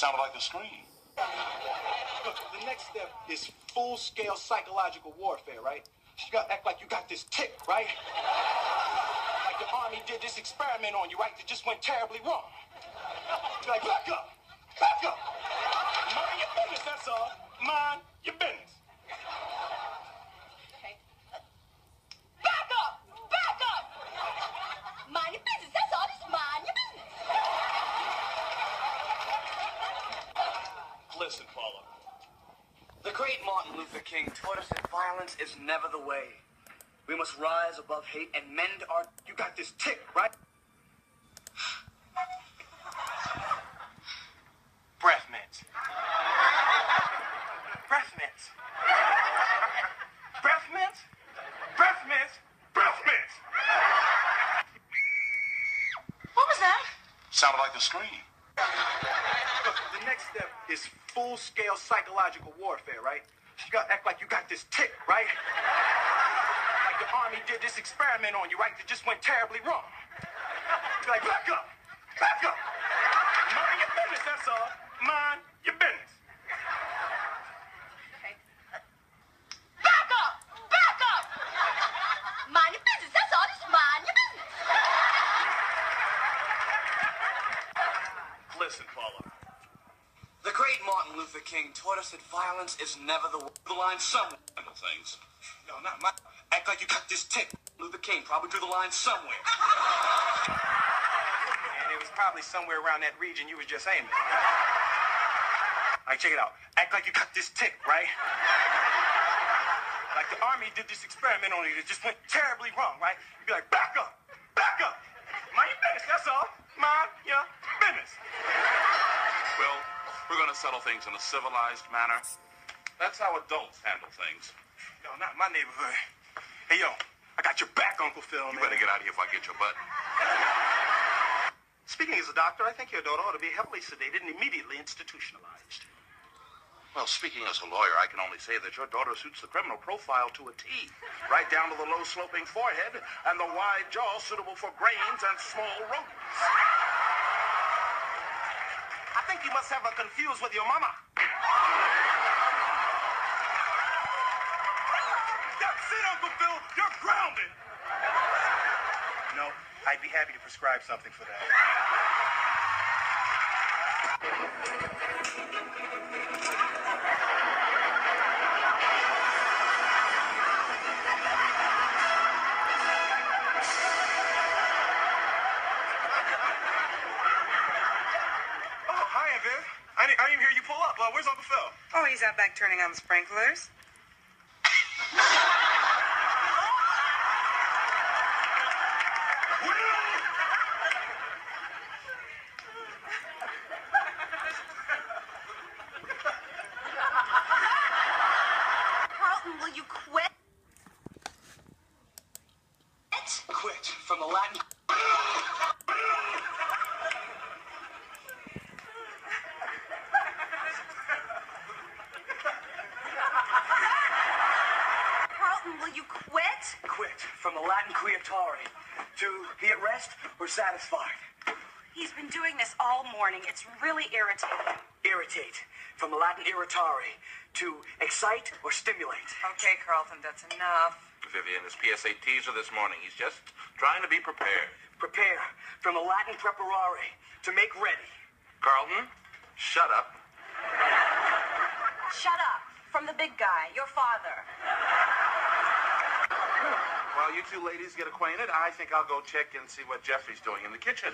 Sounded like a scream. Look, the next step is full-scale psychological warfare, right? You gotta act like you got this tick, right? Like the Army did this experiment on you, right? That just went terribly wrong. You're like, back up! Back up! Mind your business, that's all. Mind your business. Okay. Back up! Back up! Mind your business, that's all. Just mind your business. Listen, Paula. The great Martin Luther King taught us that violence is never the way. We must rise above hate and mend our... You got this tick, right? Breath mints. Breath mints. Breath mints. Breath mints. Breath mints. What was that? Sounded like a scream. Look, the next step is full-scale psychological warfare, right? You gotta act like you got this tick, right? Like the Army did this experiment on you, right? That just went terribly wrong. You're like, back up! Back up! Mind your business, that's all. Mind your business. Okay. Back up! Back up! Mind your business, that's all. Just mind your business. Listen, Paula. The great Martin Luther King taught us that violence is never the way. The line somewhere. Handle things. No, not my... Act like you got this tick. Luther King probably drew the line somewhere. And it was probably somewhere around that region you was just aiming. All right, check it out. Act like you got this tick, right? Like the Army did this experiment on you that just went terribly wrong, right? You'd be like, back up! Back up! Mind your business, that's all. Mind your business. Well, we're going to settle things in a civilized manner. That's how adults handle things. No, not my neighborhood. Hey, yo, I got your back, Uncle Phil, man. You better get out of here before I get your butt. Speaking as a doctor, I think your daughter ought to be heavily sedated and immediately institutionalized. Well, speaking as a lawyer, I can only say that your daughter suits the criminal profile to a T. Right down to the low-sloping forehead and the wide jaw suitable for brains and small rodents. I think you must have her confused with your mama. That's it, Uncle Phil. You're grounded. No, I'd be happy to prescribe something for that. Oh, hi, Viv. I didn't even hear you pull up. Where's Uncle Phil? Oh, he's out back turning on the sprinklers. Carlton, will you quit? Quit from the Latin... Carlton, will you quit? Quit from the Latin quietare. To be at rest or satisfied. He's been doing this all morning. It's really irritating. Irritate from the Latin irritare. To excite or stimulate. Okay, Carlton, that's enough. Vivian, his PSA teaser this morning. He's just trying to be prepared. Prepare from the Latin preparare. To make ready. Carlton, shut up. Shut up. From the big guy, your father. While you two ladies get acquainted, I think I'll go check and see what Jeffrey's doing in the kitchen.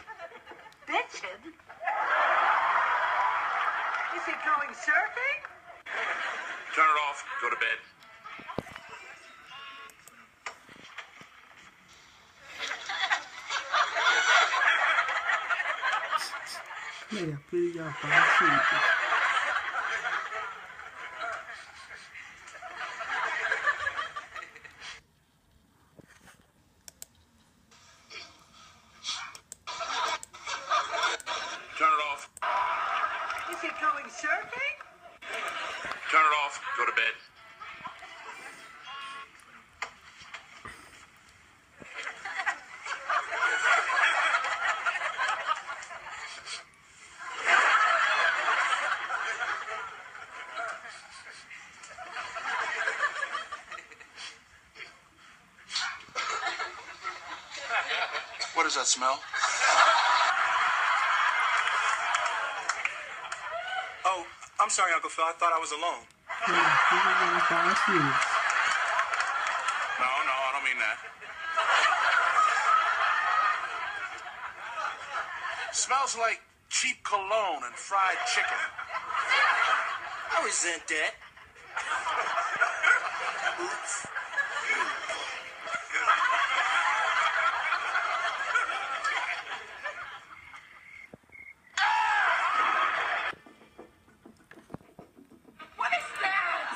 Bitchin'? Is he going surfing? Turn it off. Go to bed. Mira, pilla, para Turn it off. Is he going surfing? Turn it off. Go to bed. that smell? Oh, I'm sorry, Uncle Phil. I thought I was alone. No, I don't mean that. Smells like cheap cologne and fried chicken. I resent that. Oops. What is that?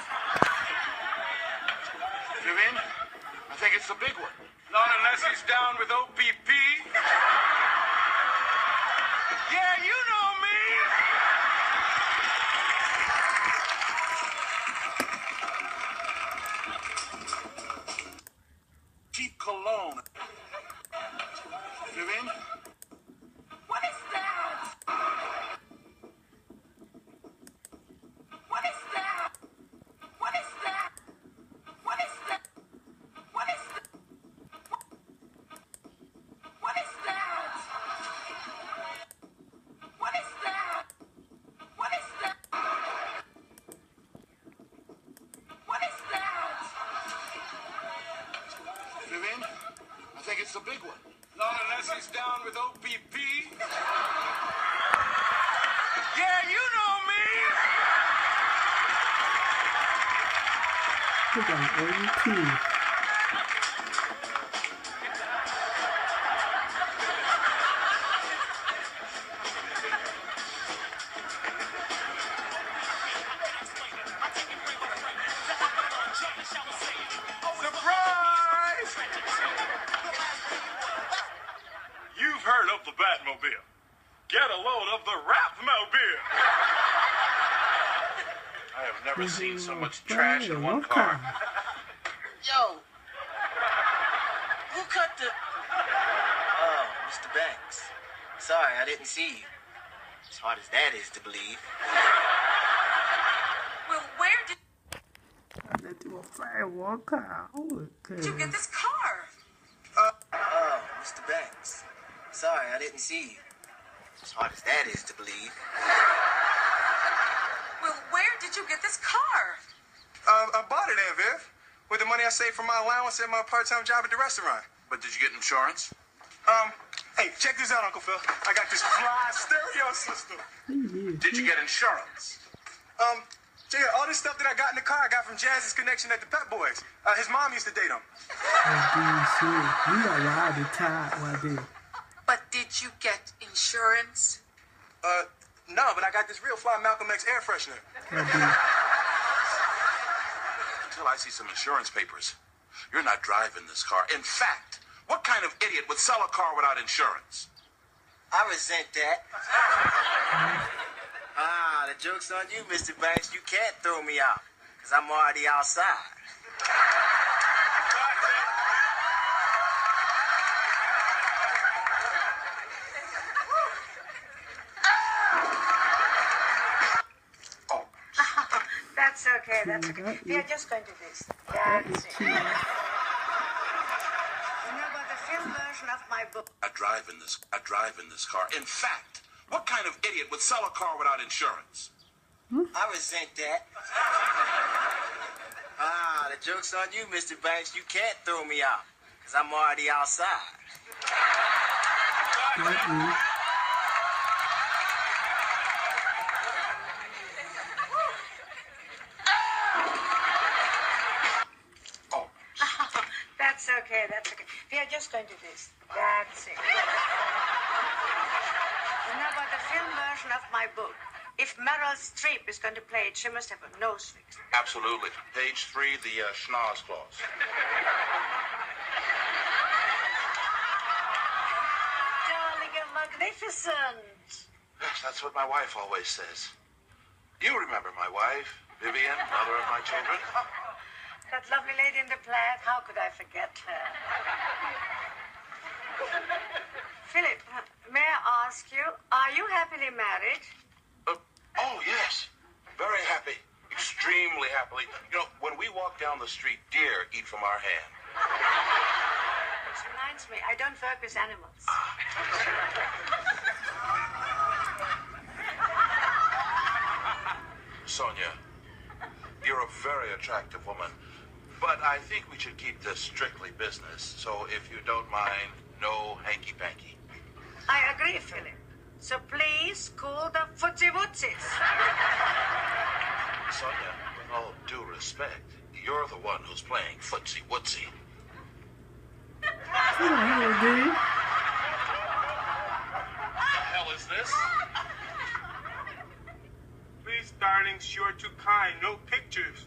Vivian, I think it's the big one. Not unless he's down with OPP. Yeah, you know me. Cheap cologne. Vivian? What is that? What is that? What is that? What is that? What is that? What is that? What is that? What is that? What is that? Vivian, I think it's the big one. Not unless he's down with OPP. Yeah, you know me. Look at OPP. Surprise! You've heard of the Batmobile. Get a load of the Rapmobile. I have never seen so much trash in one car. Yo. Who cut the... Oh, Mr. Banks. Sorry, I didn't see you. As hard as that is to believe. Well, where did Let you fire walk out. you get this car? Oh, Mr. Banks. Sorry, I didn't see you. As hard as that is to believe. Well, where did you get this car? I bought it, Aunt Viv, with the money I saved from my allowance and my part-time job at the restaurant. But did you get insurance? Hey, check this out, Uncle Phil. I got this fly stereo system. Did you get insurance? Yeah, all this stuff that I got in the car, I got from Jazz's connection at the Pep Boys. His mom used to date him. You got ride the tide one day. But did you get insurance? No, but I got this real fly Malcolm X air freshener. Until I see some insurance papers. You're not driving this car. In fact, what kind of idiot would sell a car without insurance? I resent that. The joke's on you, Mr. Banks. You can't throw me out, because I'm already outside. That's okay, that's okay. We are just going to this. That's it. You know about the film version of my book? I drive in this car. In fact, what kind of idiot would sell a car without insurance? I resent that. The joke's on you, Mr. Banks. You can't throw me out, because I'm already outside. That's okay, that's okay. We are just going to this. That's it. You know about the film version of my book? If Meryl Streep is going to play it, she must have a nose fixed. Absolutely. Page 3, the schnoz clause. Darling, you're magnificent. Yes, that's what my wife always says. You remember my wife, Vivian, mother of my children? That lovely lady in the plaid, how could I forget her? Philip, may I ask you, are you happily married? Oh, yes. Very happy. Extremely happily. You know, when we walk down the street, deer eat from our hand. reminds me, I don't work with animals. Sonia, you're a very attractive woman, but I think we should keep this strictly business. So if you don't mind, no hanky-panky. I agree, Philip. So please cool the footsie-wootsies. Sonia, with all due respect, you're the one who's playing footsie-wootsy. Come on, dude. What the hell is this? Please, darlings, you're too kind. No pictures.